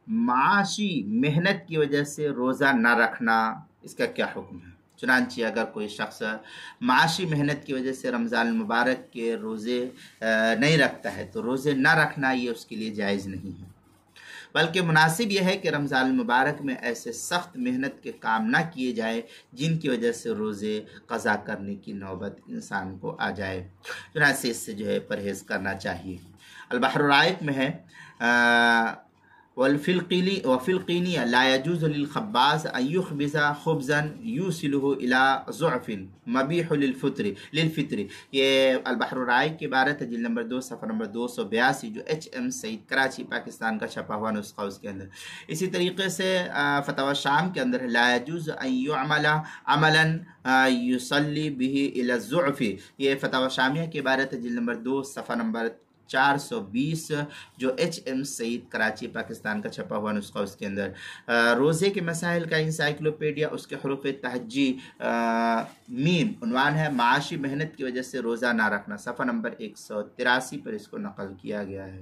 معاشی محنت کی وجہ سے روزہ نہ رکھنا، اس کا کیا حکم ہے؟ چنانچہ اگر کوئی شخص معاشی محنت کی وجہ سے رمضان المبارک کے روزے نہیں رکھتا ہے تو روزے نہ رکھنا یہ اس کے لیے جائز نہیں ہے، بلکہ مناسب یہ ہے کہ رمضان المبارک میں ایسے سخت محنت کے کام نہ کیے جائیں جن کی وجہ سے روزے قضا کرنے کی نوبت انسان کو آ جائے، چنانچہ اس سے جو ہے پرہیز کرنا چاہیے۔ البحر الرائق میں ہے وفي القينية لا يجوز للخباز أن يخبز خبزا يوصله إلى ضعف مبيح للفطر۔ یہ البحر الرائق کی عبارت ہے، جلد نمبر 2 صفحہ نمبر 282، جو HM سعید کراچی پاکستان کا چھپا ہوا نسخہ اس کے اندر۔ اسی طریقے سے فتاوی شام کے اندر لا يجوز أن يعمل عملا يصلي به إلى الضعف، یہ فتاوی شامیہ کی عبارت ہے، جلد نمبر 2 صفحہ نمبر 420، جو HM سعید کراچی پاکستان کا چھپا ہوا نسخہ اس کے اندر۔ روزے کے مسائل کا انسائکلوپیڈیا، اس کے حروف تہجی میم، عنوان ہے معاشی محنت کی وجہ سے روزہ نہ رکھنا، صفحہ نمبر 183 پر اس کو نقل کیا گیا ہے۔